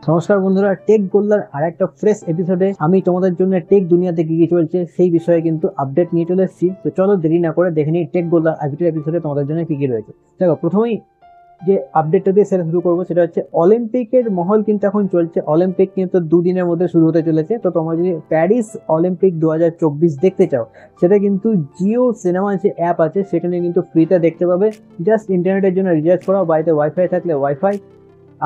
নমস্কার বন্ধুরা, টেক গোল্লার আর একটা ফ্রেশ এপিসোডে আমি তোমাদের জন্য টেক দুনিয়াতে কি কি চলছে সেই বিষয়ে কিন্তু আপডেট নিয়ে চলে এসেছি। তো চলো দেরি না করে দেখে নিই টেক গোল্লার আজকের এপিসোডে তোমাদের জন্য কি কি রয়েছে। দেখো, প্রথমেই যে আপডেটটা দিয়ে সেটা শুরু করবো সেটা হচ্ছে অলিম্পিকের মহল কিন্তু এখন চলছে। অলিম্পিক কিন্তু দুদিনের মধ্যে শুরু হতে চলেছে। তো তোমরা যদি প্যারিস অলিম্পিক 2024 দেখতে চাও, সেটা কিন্তু জিও সিনেমা যে অ্যাপ আছে সেখানে কিন্তু ফ্রিতে দেখতে পাবে। জাস্ট ইন্টারনেটের জন্য রিচার্জ করাও, বাড়িতে ওয়াইফাই থাকলে ওয়াইফাই,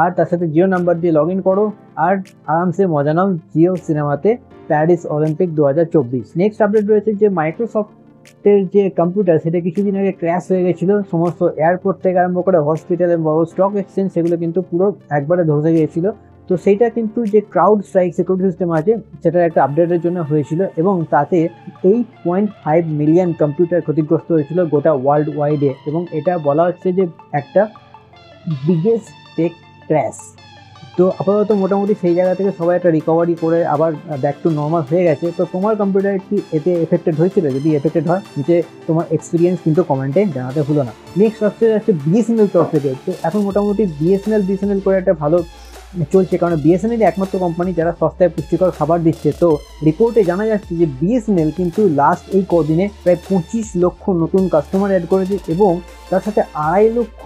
আর তার সাথে জিও নাম্বার দিয়ে লগ ইন করো আর আরামসে মজা নাও জিও সিনেমাতে প্যারিস অলিম্পিক 2024। নেক্সট আপডেট রয়েছে যে মাইক্রোসফটের যে কম্পিউটার সেটা কিছুদিন আগে ক্র্যাশ হয়ে গেছিল। সমস্ত এয়ারপোর্ট থেকে আরম্ভ করে হসপিটাল এবং বড় স্টক এক্সচেঞ্জ সেগুলো কিন্তু পুরো একবারে ধসে গিয়েছিল। তো সেইটা কিন্তু যে ক্রাউড স্ট্রাইক সিকিউরিটি সিস্টেম আছে সেটার একটা আপডেটের জন্য হয়েছিল, এবং তাতে 8.5 মিলিয়ন কম্পিউটার ক্ষতিগ্রস্ত হয়েছিল গোটা ওয়ার্ল্ড ওয়াইডে। এবং এটা বলা হচ্ছে যে একটা বিগেস্ট টেক ক্র্যাশ। তো আপাতত মোটামুটি সেই জায়গা থেকে সবাই একটা রিকভারি করে আবার ব্যাক টু নর্মাল হয়ে গেছে। তো তোমার কম্পিউটার কি এতে এফেক্টেড হয়েছিল? যদি এফেক্টেড হয় নিচে তোমার এক্সপিরিয়েন্স কিন্তু কমেন্টে জানাতে ভুলো না। নেক্সট হচ্ছে বিএসএনএল তরফ থেকে। তো এখন মোটামুটি বিএসএনএল করে একটা ভালো চলছে, কারণ বিএসএনএল একমাত্র কোম্পানি যারা সস্তায় পুষ্টিকর খাবার দিচ্ছে। তো রিপোর্টে জানা যাচ্ছে যে বিএসএনএল কিন্তু লাস্ট এই কদিনে প্রায় 25 লক্ষ নতুন কাস্টমার অ্যাড করেছে, এবং তার সাথে 2.5 লক্ষ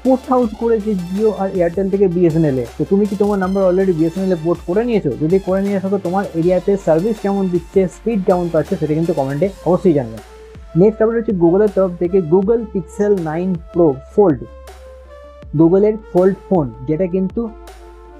পোর্ট আউট করেছে জিও আর এয়ারটেল থেকে বিএসএনএল এ। তো তুমি কি তোমার নাম্বার অলরেডি বিএসএনএল এ পোর্ট করে নিয়েছো? যদি করে নিয়ে থাকো, তোমার এরিয়াতে সার্ভিস কেমন দিচ্ছে, স্পিড কেমন পাচ্ছে, সেটা কিন্তু কমেন্টে অবশ্যই জানবে। নেক্সট আপডেট হচ্ছে গুগলের তরফ থেকে গুগল পিক্সেল 9 প্রো ফোল্ড, গুগলের ফোল্ড ফোন, যেটা কিন্তু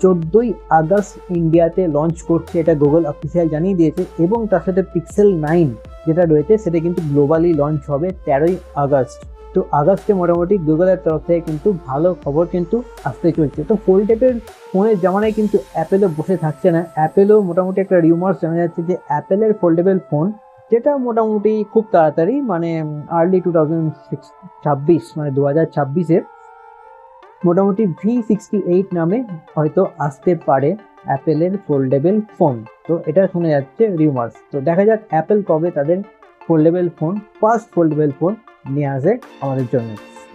14ই আগস্ট ইন্ডিয়াতে লঞ্চ করছে, এটা গুগল অফিসিয়াল জানিয়ে দিয়েছে। এবং তার সাথে পিক্সেল 9 যেটা রয়েছে সেটা কিন্তু গ্লোবালি লঞ্চ হবে 13ই আগস্ট। তো আগস্টে মোটামুটি গুগলের তরফ থেকে কিন্তু ভালো খবর কিন্তু আসতে চলছে। তো ফোল্ডেবল ফোনের জামানায় কিন্তু অ্যাপেলও বসে থাকছে না। অ্যাপেলও মোটামুটি একটা রিউমার্স জানা যাচ্ছে যে অ্যাপেলের ফোল্ডেবল ফোন, যেটা মোটামুটি খুব তাড়াতাড়ি মানে আর্লি 2026 মানে 2026-এর মোটামুটি V68 নামে হয়তো আসতে পারে অ্যাপেলের ফোল্ডেবল ফোন। তো এটা শুনে যাচ্ছে রিউমার্স। তো দেখা যাক অ্যাপেল কবে তাদের foldable phone, first foldable phone নিয়ে আসে আমাদের জন্য।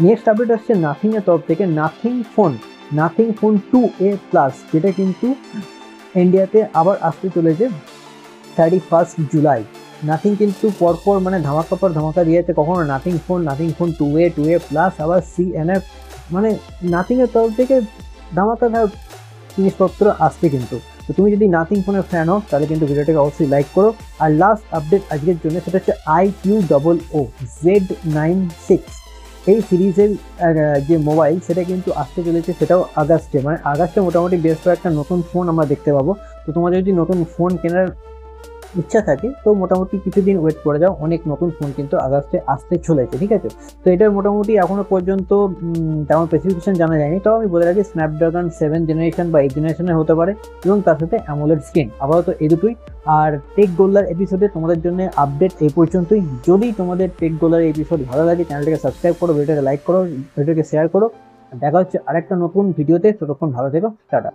নেক্সট আপডেট আসছে নাথিং এর তরফ থেকে। নাথিং ফোন 2A প্লাস, যেটা কিন্তু ইন্ডিয়াতে আবার আসতে চলেছে 31 জুলাই। নাথিং কিন্তু পরপর মানে ধামাকা পর ধামাকা দিয়েছে, কখনো নাথিং ফোন 2A প্লাস, আবার CNF, মানে নাথিং এর তরফ থেকে ধামাকাধার জিনিসপত্র আসছে কিন্তু। তো তুমি যদি নাথিং ফোনের ফ্যান হও তাহলে কিন্তু ভিডিওটাকে অবশ্যই লাইক করো। আর লাস্ট আপডেট আজকের জন্য সেটা হচ্ছে iQOO Z96, এই সিরিজের যে মোবাইল সেটা কিন্তু আসতে চলেছে, সেটাও আগস্টে, মানে আগস্টে মোটামুটি বেশ কয়েকটা নতুন ফোন আমরা দেখতে পাবো। তো তোমাদের যদি নতুন ফোন কেনার ইচ্ছা থাকে তো মোটামুটি কিছুদিন ওয়েট করে যাও, অনেক নতুন ফোন কিন্তু আগস্টে আসতে চলেছে, ঠিক আছে। তো এটার মোটামুটি এখনো পর্যন্ত তেমন স্পেসিফিকেশন জানা যায়নি। তো আমি বলে রাখি স্ন্যাপড্রাগন 7 জেনারেশন বা 8 জেনারেশনের হতে পারে, এবং তার সাথে অ্যামোলেড স্ক্রিন। আপাতত এই দুটোই। আর টেক গোল্লার এপিসোডে তোমাদের জন্য আপডেট এই পর্যন্তই। যদি তোমাদের টেক গোল্লার এপিসোড ভালো লাগে চ্যানেলটাকে সাবস্ক্রাইব করো, ভিডিওটাকে লাইক করো, ভিডিওটাকে শেয়ার করো। দেখা হচ্ছে আরেকটা নতুন ভিডিওতে। ততক্ষণ ভালো থেকো, টাটা।